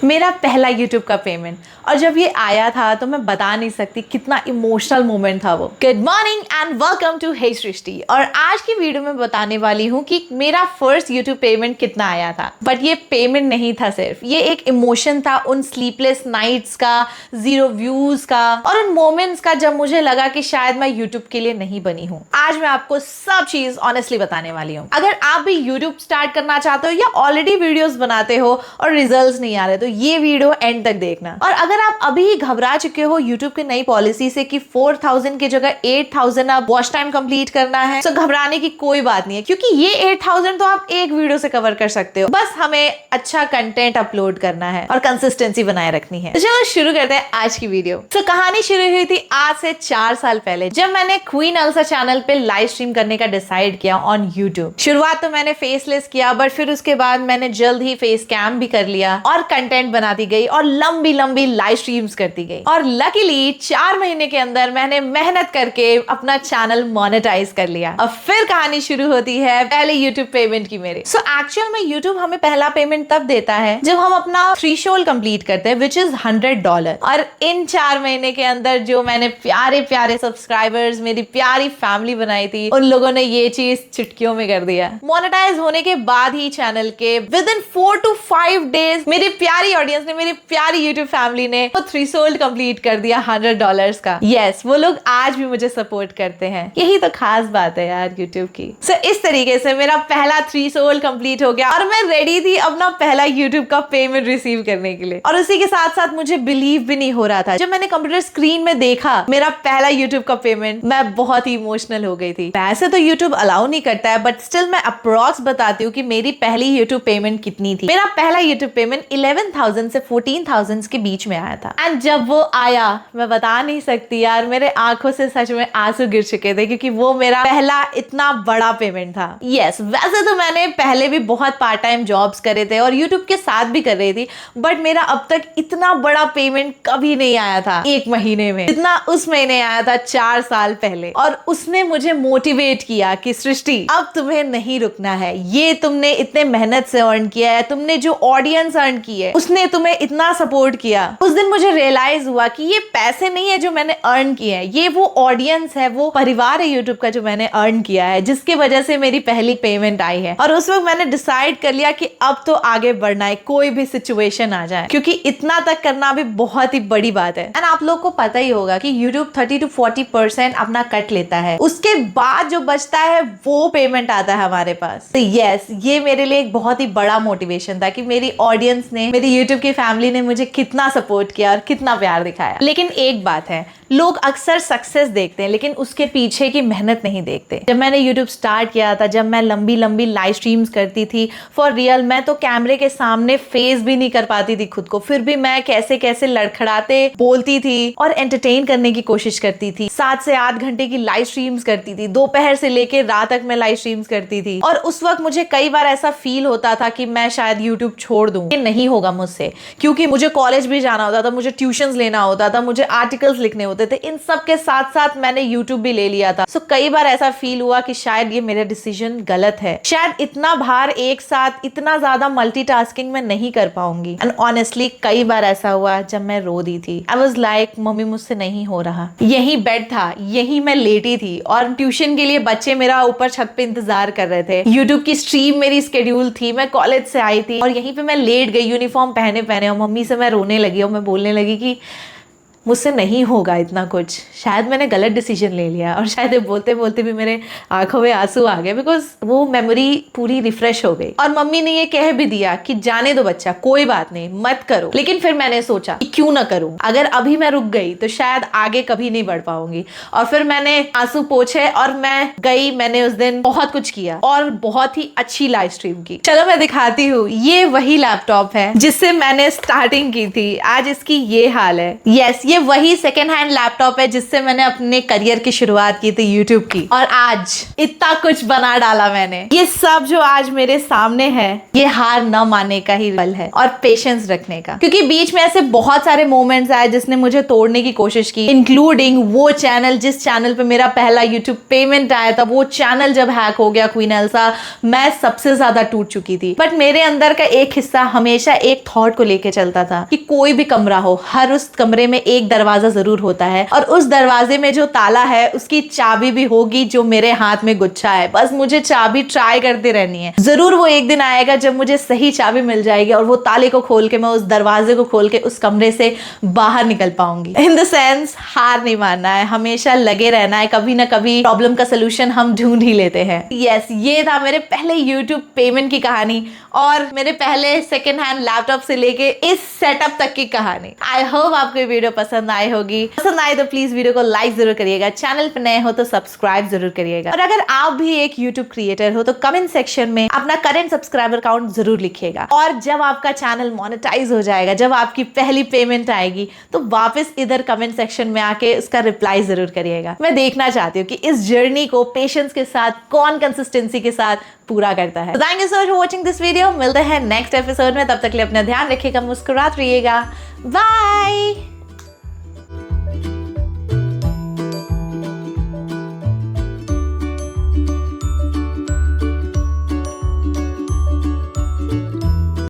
मेरा पहला YouTube का पेमेंट, और जब ये आया था तो मैं बता नहीं सकती कितना इमोशनल मोमेंट था वो। Good morning and welcome to hey Srishti. और आज की वीडियो में बताने वाली हूँ कि मेरा फर्स्ट YouTube पेमेंट कितना आया था। बट ये पेमेंट नहीं था सिर्फ, ये एक इमोशन था उन स्लीपलेस नाइट्स का, 0 व्यूज का, और उन मोमेंट्स का जब मुझे लगा कि शायद मैं YouTube के लिए नहीं बनी हूँ। आज मैं आपको सब चीज ऑनेस्टली बताने वाली हूँ। अगर आप भी YouTube स्टार्ट करना चाहते हो या ऑलरेडी वीडियोस बनाते हो और रिजल्ट्स नहीं आ रहे तो ये वीडियो एंड तक देखना। और अगर आप अभी ही घबरा चुके हो YouTube की नई पॉलिसी से कि 4000 की जगह 8000 आप वॉच टाइम कंप्लीट करना है, तो घबराने की कोई बात नहीं है, क्योंकि ये 8000 तो आप एक वीडियो से कवर कर सकते हो। बस हमें अच्छा कंटेंट अपलोड करना है और कंसिस्टेंसी बनाए रखनी है। तो चलो शुरू करते हैं आज की वीडियो। तो कहानी शुरू हुई थी आज से 4 साल पहले, जब मैंने क्वीन अल्सा चैनल पे लाइव स्ट्रीम करने का डिसाइड किया ऑन YouTube। शुरुआत तो मैंने फेसलेस किया, बट फिर उसके बाद मैंने जल्द ही फेस कैम भी कर लिया और कंटेंट बनाती गई और लंबी लंबी लाइव स्ट्रीम्स करती गई। और लकीली 4 महीने के अंदर मैंने मेहनत करके अपना चैनल मोनेटाइज कर लिया। अब फिर कहानी शुरू होती है पहले YouTube पेमेंट की मेरे। सो एक्चुअल में YouTube हमें पहला पेमेंट तब देता है जब हम अपना थ्रेशोल्ड कंप्लीट करते हैं, विच इज $100। और इन 4 महीने के अंदर जो मैंने प्यारे प्यारे सब्सक्राइबर्स, मेरी प्यारी फैमिली बनाई थी, उन लोगों ने ये चीज चुटकियों में कर दिया। मोनेटाइज होने के बाद ही चैनल के विद इन 4 to 5 डेज मेरी प्यारी ऑडियंस ने, मेरी प्यारी YouTube फैमिली ने वो थ्रेशोल्ड कंप्लीट कर दिया $100 का। यस, वो लोग आज भी मुझे सपोर्ट करते हैं। यही तो खास बात है यार YouTube की। सो इस तरीके से मेरा पहला थ्रेशोल्ड कंप्लीट हो गया और मैं रेडी थी अपना पहला YouTube का पेमेंट रिसीव करने के लिए। और उसी के साथ साथ मुझे बिलीव भी नहीं हो रहा था। जब मैंने कंप्यूटर स्क्रीन में देखा मेरा पहला YouTube का पेमेंट, मैं बहुत ही इमोशनल हो गई थी। वैसे तो YouTube अलाउ नहीं करता है, बट स्टिल मैं अप्रॉक्स बताती हूँ कि मेरी पहली YouTube पेमेंट कितनी थी। मेरा पहला YouTube पेमेंट 11,000 से 14,000 के बीच में आया था। एंड जब वो आया, मैं बता नहीं सकती यार, मेरे आंखों से सच में आंसू गिर चुके थे, क्योंकि वो मेरा पहला इतना बड़ा पेमेंट था। यस, वैसे तो मैंने पहले भी बहुत पार्ट टाइम जॉब्स करे थे और YouTube के साथ भी कर रही थी, बट मेरा अब तक इतना बड़ा पेमेंट कभी नहीं आया था एक महीने में, इतना उस महीने आया था 4 साल पहले। और उसने मुझे मोटिवेट किया कि सृष्टि, अब तुम्हें नहीं रुकना है। ये तुमने इतने मेहनत से अर्न किया है, तुमने जो ऑडियंस अर्न की है उसने तुम्हें इतना सपोर्ट किया। उस दिन मुझे रियलाइज हुआ कि ये पैसे नहीं है जो मैंने अर्न किए हैं, ये वो ऑडियंस है, वो परिवार है YouTube का जो मैंने अर्न किया है, जिसकी वजह से मेरी पहली पेमेंट आई है। और उस वक्त मैंने डिसाइड कर लिया कि अब तो आगे बढ़ना है, कोई भी सिचुएशन आ जाए, क्योंकि इतना तक करना भी बहुत ही बड़ी बात है। एंड आप लोग को पता ही होगा कि YouTube 30 to 40% अपना कट लेता है, उसके बाद जो बचता है वो पेमेंट आता है हमारे पास। तो यस, ये मेरे लिए एक बहुत ही बड़ा मोटिवेशन था कि मेरी ऑडियंस ने, मेरी YouTube की फैमिली ने मुझे कितना सपोर्ट किया और कितना प्यार दिखाया। लेकिन एक बात है, लोग अक्सर सक्सेस देखते हैं लेकिन उसके पीछे की मेहनत नहीं देखते। जब मैंने YouTube स्टार्ट किया था, जब मैं लंबी लंबी लाइव स्ट्रीम्स करती थी फॉर रियल, मैं तो कैमरे के सामने फेस भी नहीं कर पाती थी खुद को, फिर भी मैं कैसे कैसे लड़खड़ाते बोलती थी और एंटरटेन करने की कोशिश करती थी। 7 से 8 घंटे की लाइव स्ट्रीम्स करती थी, दोपहर से लेकर रात तक मैं लाइव स्ट्रीम्स करती थी। और उस वक्त मुझे कई बार ऐसा फील होता था कि मैं शायद YouTube छोड़ दूं, ये नहीं होगा मुझसे, क्योंकि मुझे कॉलेज भी जाना होता था, मुझे ट्यूशंस लेना होता था, मुझे आर्टिकल्स लिखने होते थे। इन सब के साथ साथ मैंने YouTube भी ले लिया था। सो कई बार ऐसा फील हुआ कि शायद ये मेरा डिसीजन गलत है, शायद इतना भार एक साथ, इतना ज्यादा मल्टीटास्किंग में नहीं कर पाऊंगी। एंड ऑनेस्टली कई बार ऐसा हुआ जब मैं रो दी थी। आई वाज लाइक, मम्मी मुझसे नहीं हो रहा। यही बेड था, यही मैं लेटी थी और ट्यूशन के लिए बच्चे मेरा ऊपर छत पे इंतजार कर रहे थे। YouTube की स्ट्रीम मेरी स्केड्यूल थी, मैं कॉलेज से आई थी और यहीं पे मैं लेट गई यूनिफॉर्म पहने पहने, और मम्मी से मैं रोने लगी और मैं बोलने लगी कि मुझसे नहीं होगा इतना कुछ, शायद मैंने गलत डिसीजन ले लिया। और शायद बोलते बोलते भी मेरे आंखों में आंसू आ गए, बिकॉज वो मेमोरी पूरी रिफ्रेश हो गई। और मम्मी ने ये कह भी दिया कि जाने दो बच्चा, कोई बात नहीं, मत करो। लेकिन फिर मैंने सोचा कि क्यों ना करूं, अगर अभी मैं रुक गई तो शायद आगे कभी नहीं बढ़ पाऊंगी। और फिर मैंने आंसू पोंछे और मैं गई। मैंने उस दिन बहुत कुछ किया और बहुत ही अच्छी लाइव स्ट्रीम की। चलो मैं दिखाती हूँ, ये वही लैपटॉप है जिससे मैंने स्टार्टिंग की थी। आज इसकी ये हाल है। यस, ये वही सेकेंड हैंड लैपटॉप है जिससे मैंने अपने करियर की शुरुआत की थी यूट्यूब की, और आज इतना कुछ बना डाला मैंने। ये सब जो आज मेरे सामने है, ये हार न मानने का ही बल है और पेशेंस रखने का, क्योंकि बीच में ऐसे बहुत सारे मोमेंट्स आए जिसने मुझे तोड़ने की कोशिश की, इंक्लूडिंग वो चैनल जिस चैनल पे मेरा पहला यूट्यूब पेमेंट आया था। वो चैनल जब हैक हो गया क्वीन एल्सा, मैं सबसे ज्यादा टूट चुकी थी। बट मेरे अंदर का एक हिस्सा हमेशा एक थॉट को लेके चलता था कि कोई भी कमरा हो, हर उस कमरे में एक दरवाजा जरूर होता है, और उस दरवाजे में जो ताला है उसकी चाबी भी होगी जो मेरे हाथ में गुच्छा है। बस मुझे चाबी ट्राई करती रहनी है। जरूर वो एक दिन आएगा जब मुझे सही चाबी मिल जाएगी और वो ताले को खोल के मैं उस दरवाजे को खोल के उस कमरे से बाहर निकल पाऊंगी। इन द सेंस, हार नहीं मानना है, हमेशा लगे रहना है। कभी ना कभी प्रॉब्लम का सोल्यूशन हम ढूंढ ही लेते हैं। यस, ये था मेरे पहले यूट्यूब पेमेंट की कहानी और मेरे पहले सेकेंड हैंड लैपटॉप से लेके इस सेटअप तक की कहानी। आई होप आपको ये वीडियो पसंद आई होगी। पसंद आए तो प्लीज वीडियो को लाइक जरूर करिएगा, चैनल पे नए हो तो सब्सक्राइब जरूर करिएगा, और अगर आप भी एक यूट्यूब क्रिएटर हो तो कमेंट सेक्शन में अपना करंट सब्सक्राइबर काउंट जरूर लिखिएगा। और जब आपका चैनल मोनेटाइज हो जाएगा, जब आपकी पहली पेमेंट आएगी, तो वापस इधर कमेंट सेक्शन में आके उसका रिप्लाई जरूर करिएगा। मैं देखना चाहती हूँ कि इस जर्नी को पेशेंस के साथ कौन कंसिस्टेंसी के साथ पूरा करता है। Thank you so much for watching this video. मिलते हैं नेक्स्ट एपिसोड में, तब तक के लिए अपना ध्यान रखिएगा, मुस्कुराते रहिएगा। बाय।